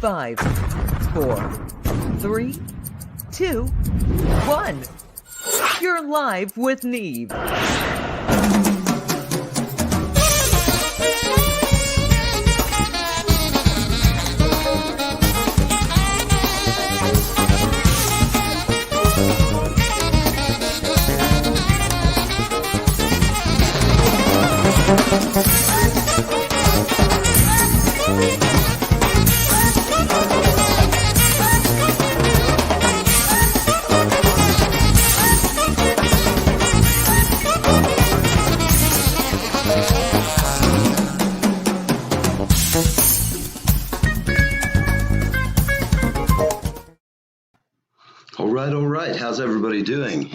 5, 4, 3, 2, 1. You're live with Neve. All right. How's everybody doing?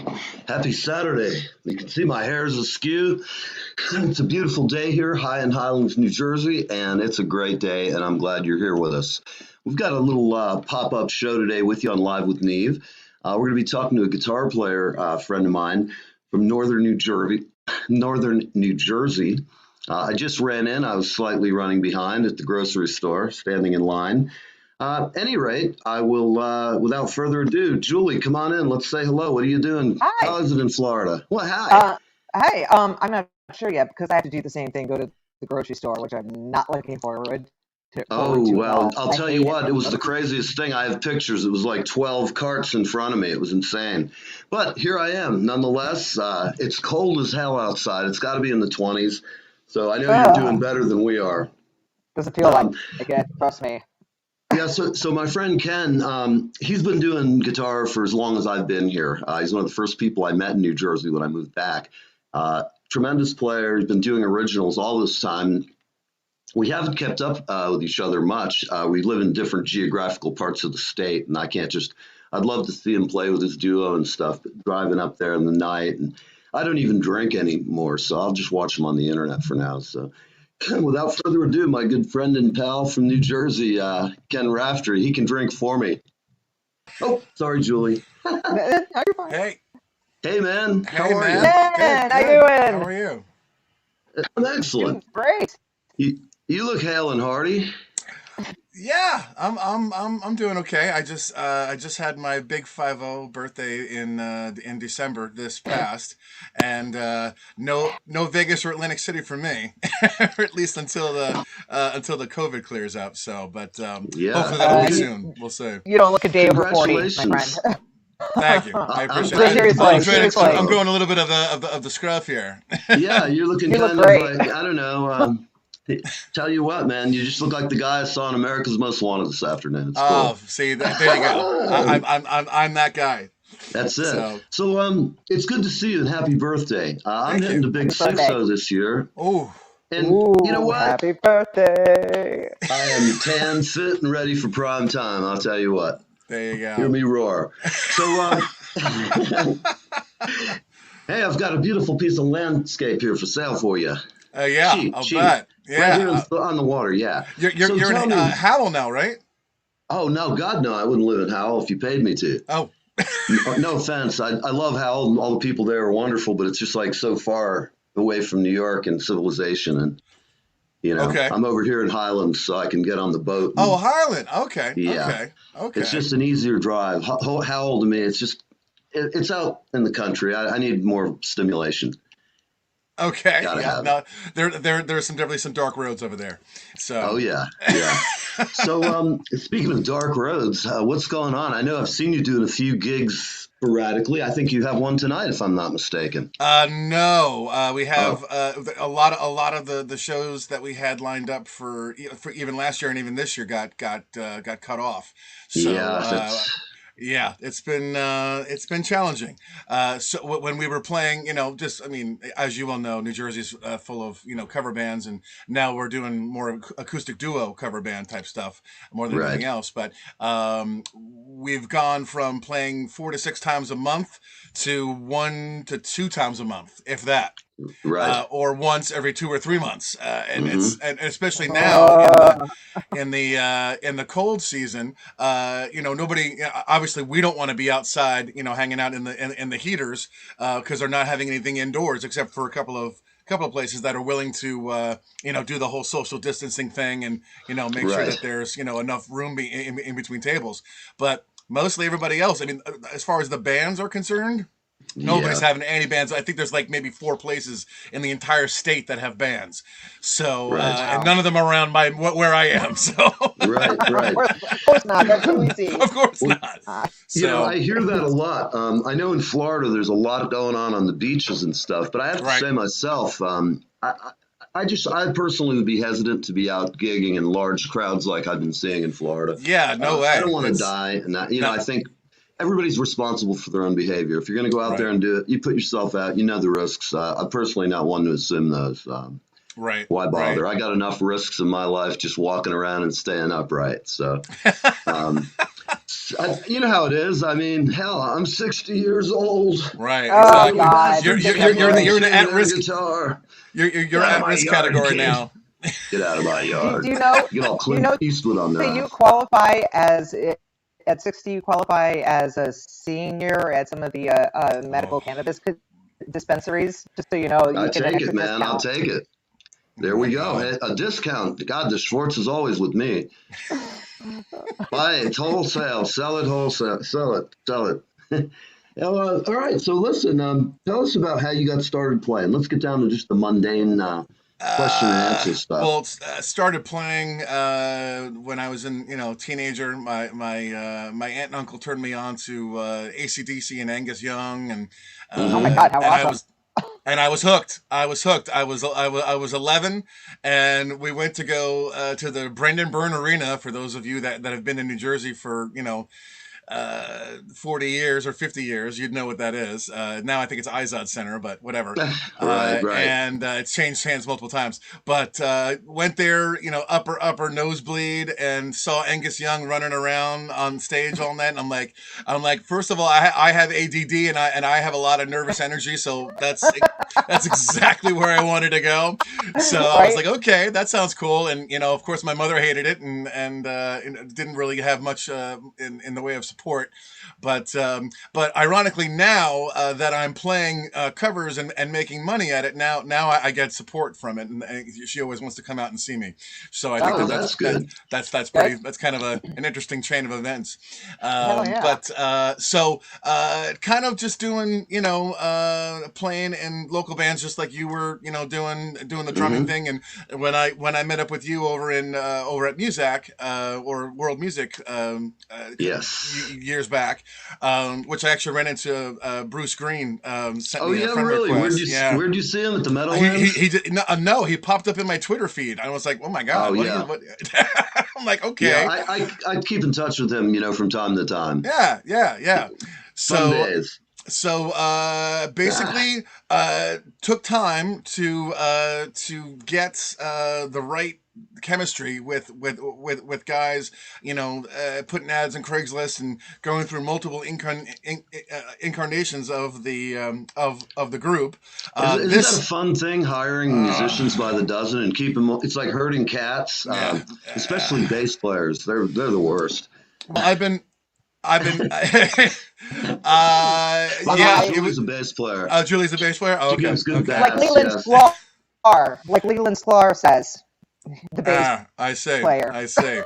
Happy Saturday. You can see my hair is askew. It's a beautiful day here, high in Highlands, New Jersey, and it's a great day, and I'm glad you're here with us. We've got a little pop-up show today with you on Live with Neve. We're going to be talking to a guitar player, friend of mine from northern New Jersey. I just ran in. I was slightly running behind at the grocery store, standing in line. At any rate, I will, without further ado, Julie, come on in. Let's say hello. What are you doing? Hi. How is it in Florida? Well, hi. Hi. I'm not sure yet because I have to do the same thing, go to the grocery store, which I'm not looking forward to. I'll tell you what, it was the craziest thing. I have pictures. It was like 12 carts in front of me. It was insane. But here I am. Nonetheless, it's cold as hell outside. It's got to be in the 20s. So I know you're doing better than we are. Doesn't feel like it, trust me. Yeah, so my friend Ken, he's been doing guitar for as long as I've been here. He's one of the first people I met in New Jersey when I moved back. Tremendous player. He's been doing originals all this time. We haven't kept up with each other much. We live in different geographical parts of the state, and I'd love to see him play with his duo and stuff, but driving up there in the night. And I don't even drink anymore, so I'll just watch him on the internet for now. So without further ado, my good friend and pal from New Jersey, Ken Raftree, he can drink for me. Oh, sorry, Julie. Hey. Hey, man. Hey, How are man. you? Good. How you doing? How are you? I'm excellent. Great. You look hale and hearty. Yeah, I'm doing okay. I just had my big 50 birthday in December this past, and no Vegas or Atlantic City for me, or at least until the COVID clears up. So, but hopefully that'll be soon. We'll see. You don't look a day over 40, my friend. Thank you. I appreciate it. I'm going a little bit of the scruff here. Yeah, you're looking You kind look great. of like, I don't know. Tell you what, man, you just look like the guy I saw in America's Most Wanted this afternoon. It's cool. See, there you go. I'm that guy. That's it. So it's good to see you and happy birthday. I'm hitting the big 6-0 this year. Oh. And you know what? Happy birthday. I am tan, fit, and ready for prime time. I'll tell you what. There you go. Hear me roar. So, hey, I've got a beautiful piece of landscape here for sale for you. Yeah, I'll bet. Yeah. Right here on the water, yeah. You're in Howell now, right? Oh, no, God, no. I wouldn't live in Howell if you paid me to. Oh. No offense. I love Howell. All the people there are wonderful, but it's just like so far away from New York and civilization. And, okay. I'm over here in Highlands, so I can get on the boat. Oh, Highland. Okay. Yeah. Okay. It's just an easier drive. Howell to me, it's out in the country. I need more stimulation. Okay. Yeah. No, there's definitely some dark roads over there. So. Oh yeah. So speaking of dark roads, what's going on? I know I've seen you doing a few gigs sporadically. I think you have one tonight, if I'm not mistaken. No. We have a lot of the shows that we had lined up for even last year and even this year got cut off. So, yeah, it's been challenging. So when we were playing, as you well know, New Jersey's full of cover bands, and now we're doing more acoustic duo cover band type stuff more than anything else. But we've gone from playing 4 to 6 times a month to 1 to 2 times a month, if that. Right. Or once every 2 or 3 months, and it's especially now in the cold season. Nobody. Obviously, we don't want to be outside, hanging out in the heaters because they're not having anything indoors except for a couple of couple of places that are willing to do the whole social distancing thing and make sure that there's enough room in between tables. But mostly everybody else, I mean, as far as the bands are concerned, nobody's having any bands. I think there's like maybe 4 places in the entire state that have bands. So, and none of them are around where I am. So, right. Of course not. That's what we see. Of course not. So, I hear that a lot. I know in Florida there's a lot going on the beaches and stuff, but I have to say myself, I personally would be hesitant to be out gigging in large crowds like I've been seeing in Florida. Yeah, no way. I don't want to die, and I think everybody's responsible for their own behavior. If you're going to go out there and do it, you put yourself out. You know the risks. I'm personally not one to assume those. Why bother? Right. I got enough risks in my life just walking around and staying upright. So, you know how it is. I mean, hell, I'm 60 years old. Right. Oh, exactly. God. You're in the at-risk guitar. You're at-risk category now. Get out of my yard. Do you know? Get all Clint Eastwood on there. Do you qualify as at 60? You qualify as a senior at some of the medical cannabis dispensaries. Just so you know, I take it, man. I'll take it. There we go. A discount. God, the Schwartz is always with me. Buy it wholesale. Sell it wholesale. Sell it. All right. So listen, tell us about how you got started playing. Let's get down to just the mundane question and answer stuff. Well, started playing when I was teenager. My aunt and uncle turned me on to AC/DC and Angus Young, and oh my God, how awesome! I was hooked. I was 11, and we went to go to the Brendan Byrne Arena. For those of you that have been in New Jersey for 40 years or 50 years, you'd know what that is. Now I think it's Izod Center, but whatever. Right. And it's changed hands multiple times. But went there, upper nosebleed, and saw Angus Young running around on stage all night. And I'm like, first of all, I have ADD and I have a lot of nervous energy, so that's exactly where I wanted to go. So I was like, okay, that sounds cool. And of course, my mother hated it and didn't really have much in the way of support, but ironically now that I'm playing covers and making money at it, now I get support from it, and she always wants to come out and see me. So I think that's good. That's pretty. That's kind of an interesting chain of events. But kind of just doing playing in local bands, just like you were doing the drumming thing. And when I met up with you over at Muzak or World Music, years back, which I actually ran into Bruce Green. Sent me a friend request. Where'd you see him at the Meadowlands? He did no. He popped up in my Twitter feed. I was like, oh my God. I'm like, okay. Yeah, I keep in touch with him, from time to time. Yeah. Fun days. So basically, took time to get the right chemistry with guys, putting ads on Craigslist and going through multiple incarnations of the group. Isn't that a fun thing, hiring musicians by the dozen and keep them? It's like herding cats, especially bass players. They're the worst. I've been. Julie's a bass player. Julie's a bass player. Oh, okay. Like Leland Sklar. Like Leland Sklar says. The bass player. I say.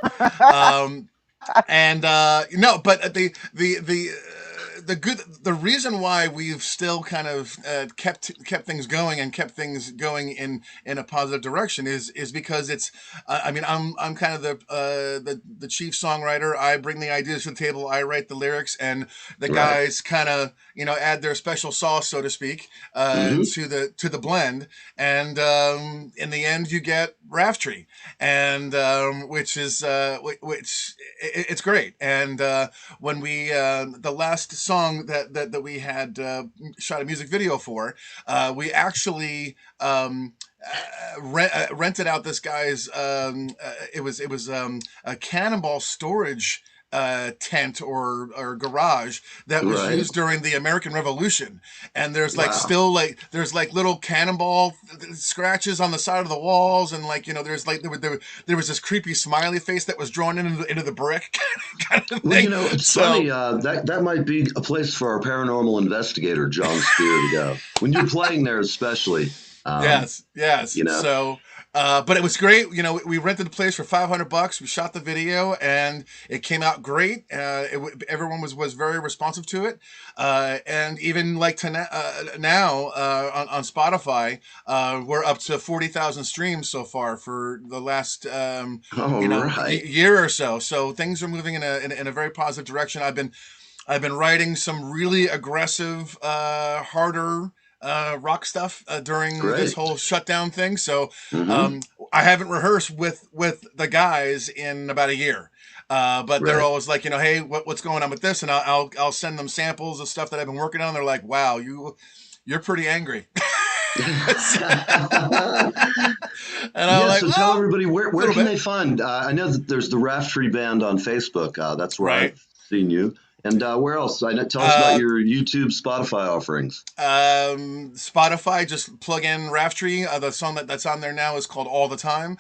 But the reason why we've still kind of kept things going and kept things going in a positive direction is because it's I'm kind of the chief songwriter. I bring the ideas to the table. I write the lyrics, and the guys kind of add their special sauce, so to speak, to the blend. And in the end, you get Raftree, and which it's great. And when we the last song that we had shot a music video for, we actually rented out this guy's it was a Cannonball storage tent or garage that was used during the American Revolution, and there's there's little cannonball scratches on the side of the walls, and there was this creepy smiley face that was drawn into the brick kind of thing. Well, it's funny, that might be a place for our paranormal investigator John Spear to go when you're playing there, especially. Yes, yes. You know, So, but it was great. You know, we rented the place for $500. We shot the video, and it came out great. Everyone was very responsive to it, and even like now on Spotify, we're up to 40,000 streams so far for the last year or so. So things are moving in a very positive direction. I've been writing some really aggressive, harder rock stuff during this whole shutdown thing. So I haven't rehearsed with the guys in about a year. But they're always like, you know, hey, what's going on with this? And I'll send them samples of stuff that I've been working on. They're like, wow, you're pretty angry. And I'm like, so tell everybody where can they find? I know that there's the Raftree band on Facebook. That's where I've seen you. And where else? Tell us about your YouTube, Spotify offerings. Spotify, just plug in Raftree. The song that's on there now is called "All the Time,"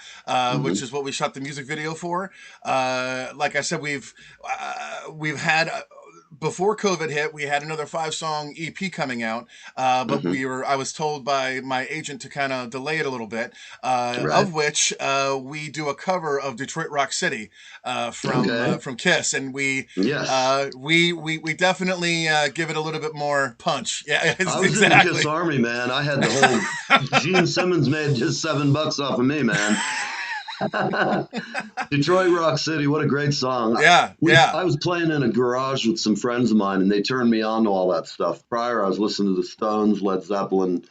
which is what we shot the music video for. Like I said, we've had. Before COVID hit, we had another 5-song EP coming out, but I was told by my agent to kind of delay it a little bit, of which we do a cover of Detroit Rock City from Kiss, and we definitely give it a little bit more punch. Yeah, I was in the Kiss Army, man. I had the whole Gene Simmons made just $7 off of me, man. Detroit Rock City, what a great song. Yeah. I was playing in a garage with some friends of mine, and they turned me on to all that stuff. Prior, I was listening to the Stones, Led Zeppelin,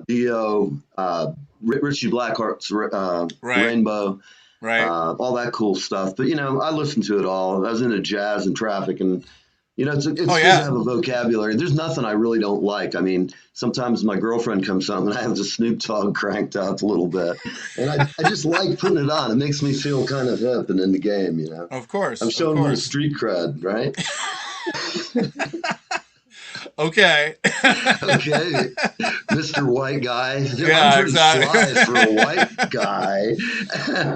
Dio, Ritchie Blackheart's Rainbow, all that cool stuff. But, you know, I listened to it all. I was into jazz and traffic, and you know, it's good to have a vocabulary. There's nothing I really don't like. I mean, sometimes my girlfriend comes home and I have the Snoop Dogg cranked up a little bit. And I just like putting it on. It makes me feel kind of hip and in the game, you know. Of course. I'm showing a little street cred, right? Okay. Okay. Mr. White Guy. I'm pretty sly for a white guy.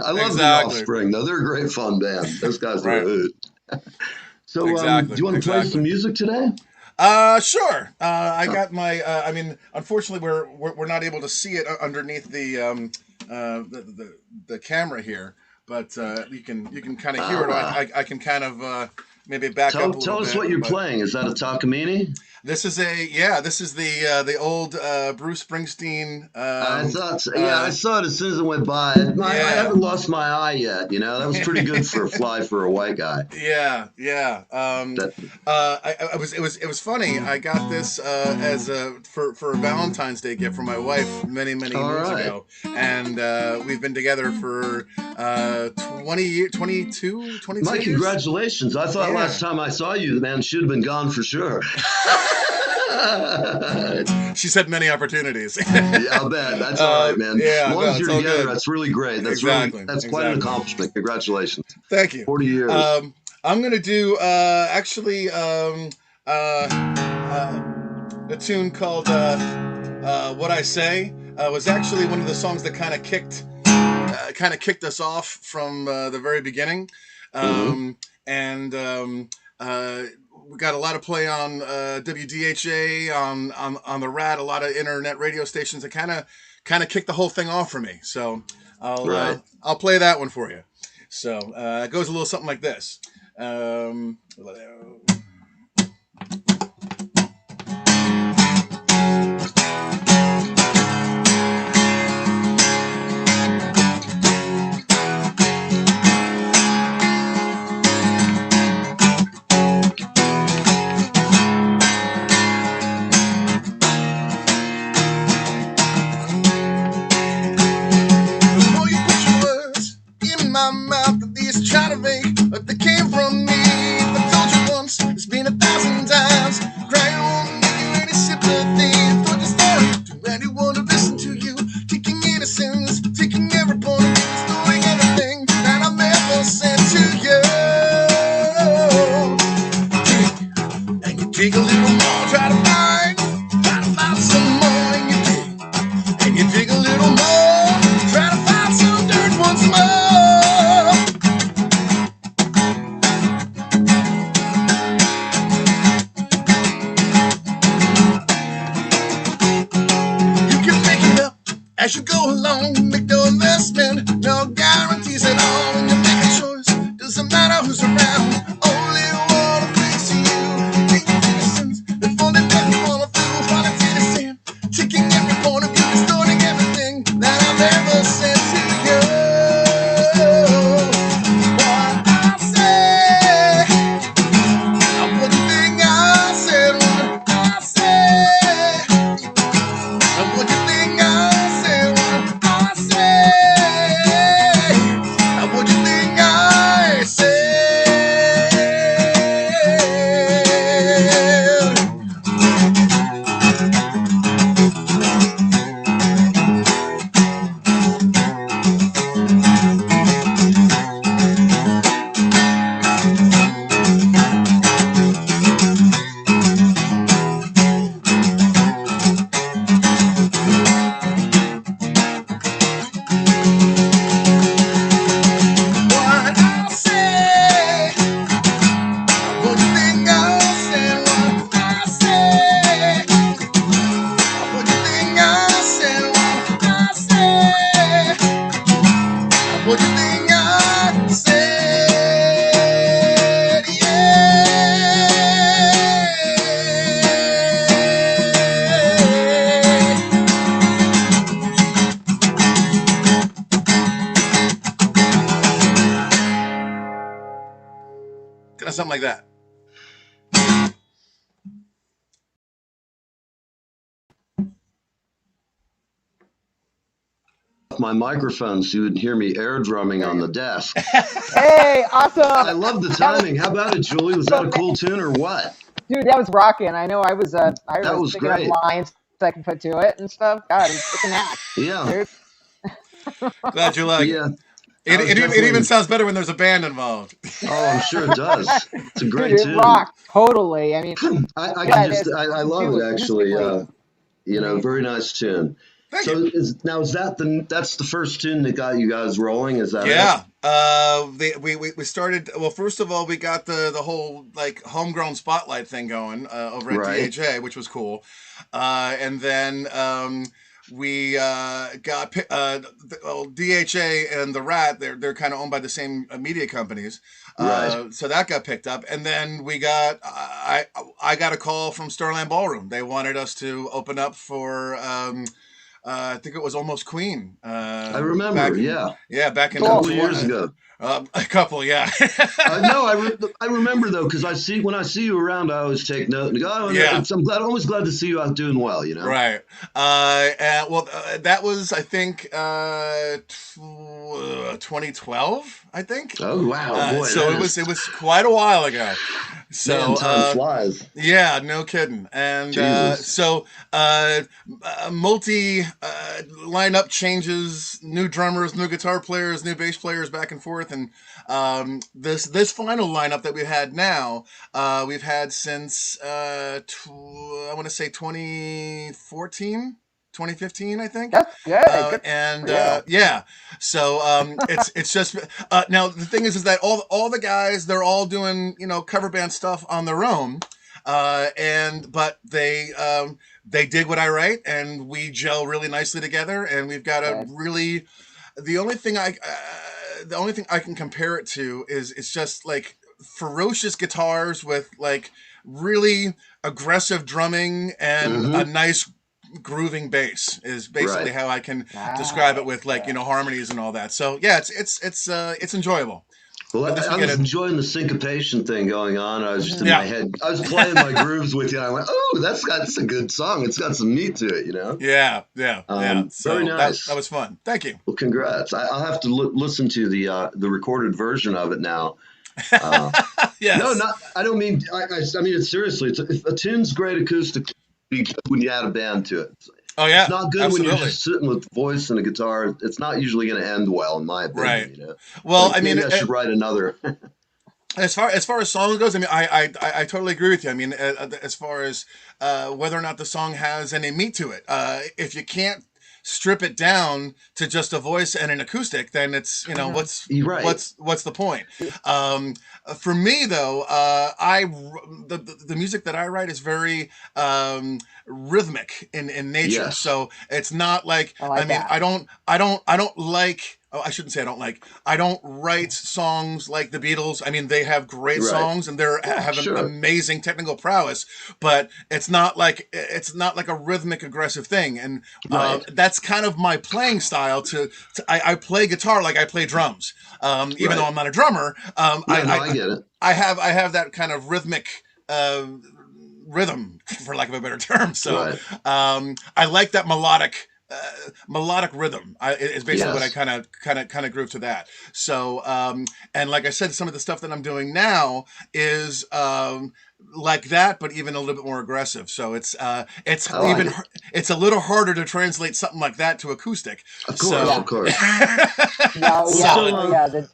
I love the Offspring, though. They're a great fun band. Those guys are hoot. So, do you want to play some music today? Sure. I got my. I mean, unfortunately, we're not able to see it underneath the camera here, but you can kind of hear it. I can kind of maybe back up a little bit. Tell us what you're playing. Is that a Takamine? This is the old Bruce Springsteen. I thought so. I saw it as soon as it went by. I haven't lost my eye yet. You know, that was pretty good for a white guy. Yeah. It was funny. I got this as for a Valentine's Day gift for my wife many years ago, and we've been together for 22 My years. Congratulations! I thought last time I saw you, the man should have been gone for sure. She said many opportunities. I'll bet. That's all right, man. As long as you're together, that's really great. That's quite an accomplishment. Congratulations. Thank you. 40 years. I'm going to do a tune called What I Say. Was actually one of the songs that kind of kicked us off from the very beginning. And we got a lot of play on WDHA, on the RAD, a lot of internet radio stations that kind of kicked the whole thing off for me. So I'll play that one for you. So it goes a little something like this. Dig a little more, try to find some more, and you dig a little more, try to find some dirt once more. everything I said. Yeah. Something like that. My microphone so you would hear me air drumming on the desk. Hey, awesome! I love the timing. How about it, Julie? Was that a cool tune or what? Dude, that was rocking. I know I was was thinking great. of lines I can put to it and stuff. God, it's an act. Yeah. Glad you like Yeah. It even sounds better when there's a band involved. Oh, I'm sure it does. It's a great Dude, tune. it rocked totally. I mean, I love it actually. Very nice tune. Thank so you. is that that's the first tune that got you guys rolling? Is that yeah? We started. Well, first of all, we got the whole like homegrown spotlight thing going over at DHA, which was cool, and then we got DHA and the Rat. They're kind of owned by the same media companies. So that got picked up, and then we got I got a call from Starland Ballroom. They wanted us to open up for I think it was Almost Queen. I remember, back in a couple years ago. A couple, yeah. I remember though, because when I see you around, I always take note and go, I'm always glad to see you out doing well, you know. Right. That was I think 2012, I think. Oh wow, boy! So it was quite a while ago. So man, time flies. Yeah, no kidding. And multi lineup changes, new drummers, new guitar players, new bass players, back and forth. And this final lineup that we had now, we've had since I want to say 2014. 2015, I think. That's good. So it's just now the thing is that all the guys, they're all doing cover band stuff on their own, but they dig what I write, and we gel really nicely together, and we've got a really the only thing I can compare it to is it's just like ferocious guitars with like really aggressive drumming and a nice grooving bass is basically how I can describe it with like harmonies and all that. So yeah, it's enjoyable. Well, I was enjoying the syncopation thing going on. I was just in my head. I was playing my grooves with you. And I went, "Oh, that's a good song. It's got some meat to it, you know." Yeah. So very nice. That was fun. Thank you. Well, congrats. I'll have to listen to the recorded version of it now. Yes. No, I don't mean. I mean it seriously. A tune's great acoustic when you add a band to it. Oh yeah, it's not good when you're just sitting with voice and a guitar. It's not usually going to end well, in my opinion. Right. You know? Well, like, maybe I should write another. As far as song goes, I mean, I totally agree with you. I mean, as far as whether or not the song has any meat to it, if you can't strip it down to just a voice and an acoustic, then it's what's the point? For me though, the music that I write is very rhythmic in nature. Yes. So it's not like I don't like. Oh, I shouldn't say I don't like. I don't write songs like the Beatles. I mean, they have great songs and they have amazing technical prowess, but it's not like a rhythmic aggressive thing. And that's kind of my playing style. I play guitar like I play drums, even though I'm not a drummer. I get it. I have that kind of rhythmic rhythm, for lack of a better term. So I like that melodic rhythm is basically what I kind of groove to that. So and like I said, some of the stuff that I'm doing now is like that, but even a little bit more aggressive. So it's a little harder to translate something like that to acoustic. Of course.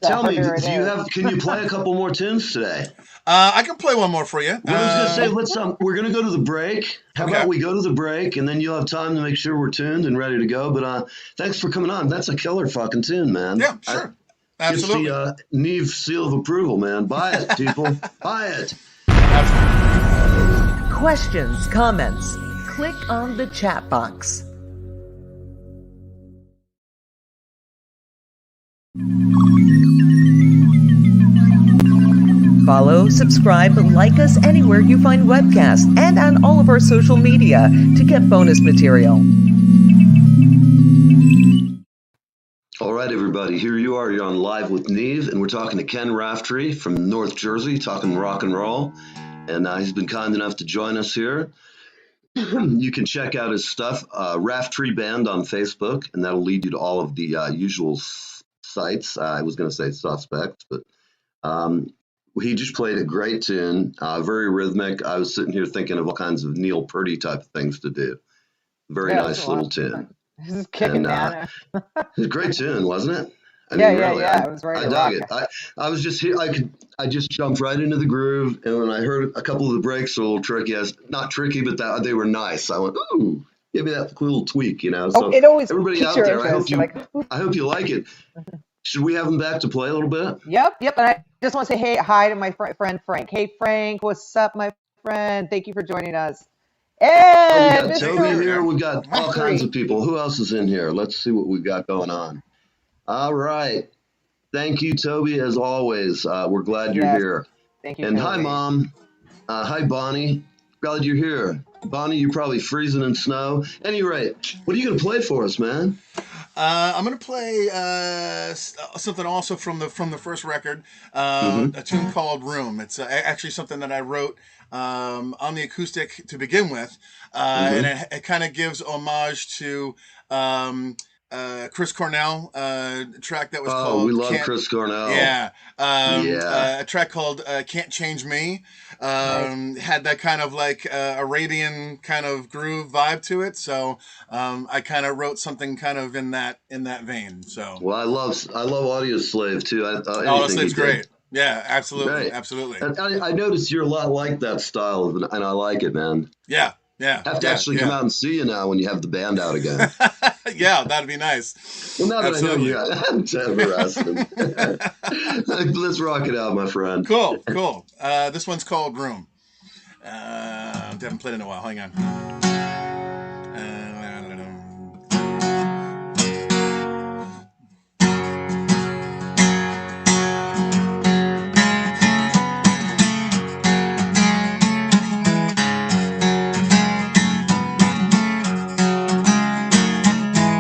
Tell me, can you play a couple more tunes today? I can play one more for you. I was going to say, we're going to go to the break. How about we go to the break, and then you'll have time to make sure we're tuned and ready to go. But thanks for coming on. That's a killer fucking tune, man. Yeah, sure. Absolutely. It's the Neve seal of approval, man. Buy it, people. Buy it. Questions, comments, click on the chat box. Follow, subscribe, like us anywhere you find webcasts and on all of our social media to get bonus material. All right, everybody, here you are. You're on Live with Neve, and we're talking to Ken Raftree from North Jersey, talking rock and roll. And he's been kind enough to join us here. You can check out his stuff, Raftree Band on Facebook, and that'll lead you to all of the usual sites. I was going to say suspects, but he just played a great tune, very rhythmic. I was sitting here thinking of all kinds of Neil Pearty type of things to do. Very nice little tune. This is kicking, man. It was a great tune, wasn't it? I was right. I dug it. I was just here. I just jumped right into the groove, and when I heard a couple of the breaks were a little tricky, not tricky, but they were nice. I went, ooh, give me that little tweak, you know. So it always everybody out there, I hope you like it. Should we have him back to play a little bit? Yep. And I just want to say hi to my friend Frank. Hey, Frank, what's up, my friend? Thank you for joining us. And we got Toby here. We got all kinds of people. Who else is in here? Let's see what we've got going on. All right. Thank you, Toby, as always. We're glad you're here. Thank you. And Toby. hi, Mom. Hi, Bonnie. Glad you're here. Bonnie, you're probably freezing in snow. Any rate, what are you going to play for us, man? I'm going to play something also from the first record, a tune called Room. It's actually something that I wrote on the acoustic to begin with, and it kind of gives homage to Chris Cornell, track that was called... we love Chris Cornell. Yeah. A track called Can't Change Me. Had that kind of like Arabian kind of groove vibe to it. So I kind of wrote something kind of in that vein. So I love Audioslave too. Audioslave's great. Yeah, absolutely. Right. Absolutely. And I noticed you're a lot like that style, and I like it, man. Yeah. I have to actually come out and see you now when you have the band out again. Yeah, that'd be nice. Well, now that I know you got let's rock it out, my friend. Cool. This one's called Room. I haven't played in a while. Hang on.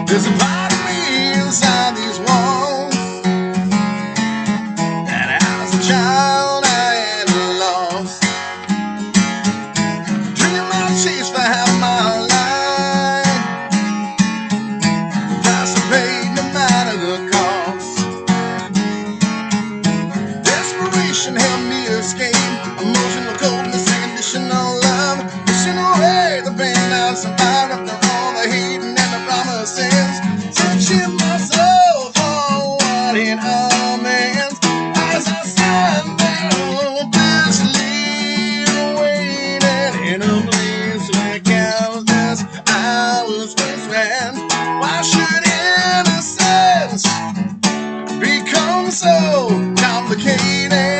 There's a part of me inside these walls that as a child I had lost. Dream I chased for half my life, price to pay no matter the cost. Desperation helped me escape emotional coldness and conditional love, pushing away the pain I survived after all the hate and the promises. Searching myself for what it all meant as I stand there hopelessly waiting in a place where countless hours were spent. Why should innocence become so complicated?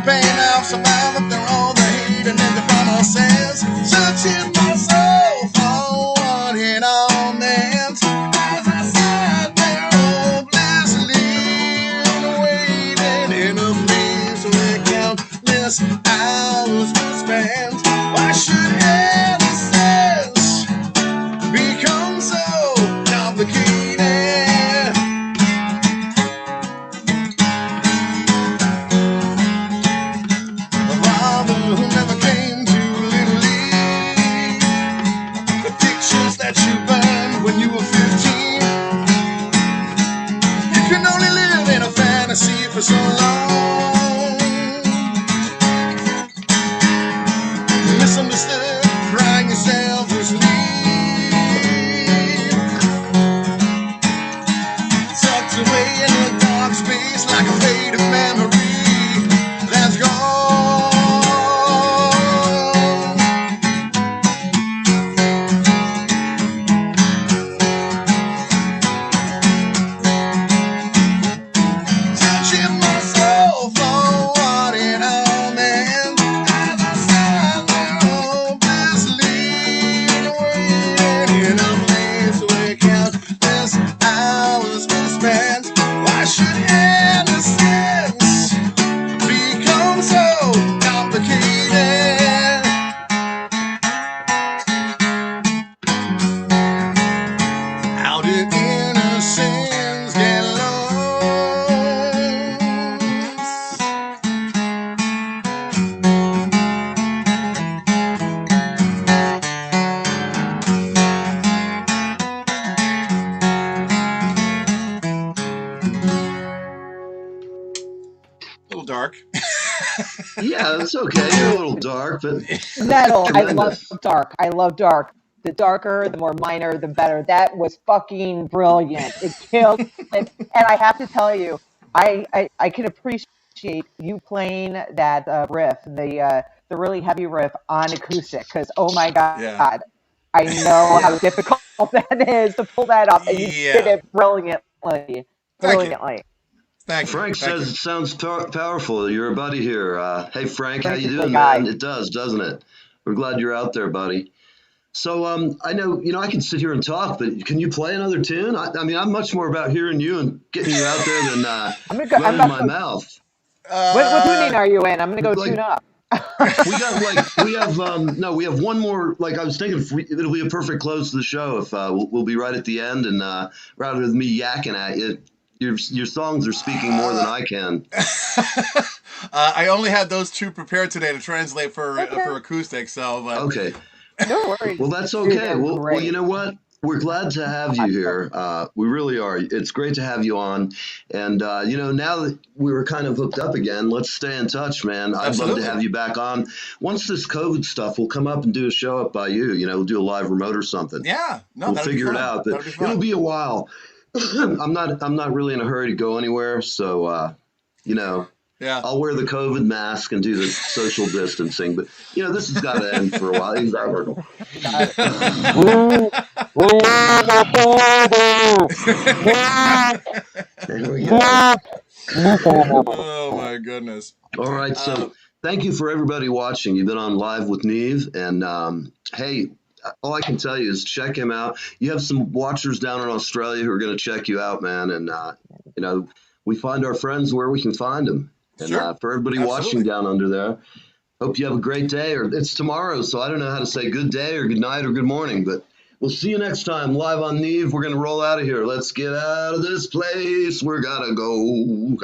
Pain I've survived after all the hate and the promises. Searching myself for what it all meant as I sat there hopelessly waiting in a place where countless hours were spent. Why should innocence become so complicated? Who never came to Little League, the pictures that you burned when you were 15. You can only live in a fantasy for so long. Misunderstood, crying yourself to sleep, tucked away in a dark space like a faded memory that's gone. It's okay. You're a little dark, but Metal. I love tremendous. dark. I love dark. The darker, the more minor, the better. That was fucking brilliant. It killed it. And I have to tell you, I can appreciate you playing that riff, the really heavy riff on acoustic, because oh my Yeah. god, I know how difficult that is to pull that up, and you did Yeah. it brilliantly. Thank you. Brilliantly. Thank you. Frank Thank says you. it sounds powerful. You're a buddy here. Hey, Frank, how you Frank's a doing, guy. man? It does, doesn't it? We're glad you're out there, buddy. So I know, I can sit here and talk, but can you play another tune? I mean, I'm much more about hearing you and getting you out there than I'm gonna go. I'm running about my to go. mouth. What tuning are you in? I'm gonna go Like tune up. we have one more. Like I was thinking, it'll be a perfect close to the show if we'll be right at the end, and rather than me yakking at you, your songs are speaking more than I can. I only had those two prepared today to translate for Okay. acoustic. So, but Okay. No worries. Well, that's Dude, okay. they're Well, great. you know what? We're glad to have you here. We really are. It's great to have you on. And, now that we were kind of hooked up again, let's stay in touch, man. I'd love to have you back on. Once this COVID stuff, we'll come up and do a show up by you. We'll do a live remote or something. yeah, no, We'll that'll figure be it fun. out. But That'll be fun. it'll be a while. I'm not really in a hurry to go anywhere. So, Yeah. I'll wear the COVID mask and do the social distancing, but this has got to end for a while. Exactly. There we go. Oh my goodness. All right, so thank you for everybody watching. You've been on Live with Neve, and hey, all I can tell you is check him out. You have some watchers down in Australia who are going to check you out, man, and we find our friends where we can find them. And Sure. for everybody watching down under there, hope you have a great day, or it's tomorrow, so I don't know how to say good day or good night or good morning, but we'll see you next time live on Neve. We're going to roll out of here. Let's get out of this place. We're gotta go.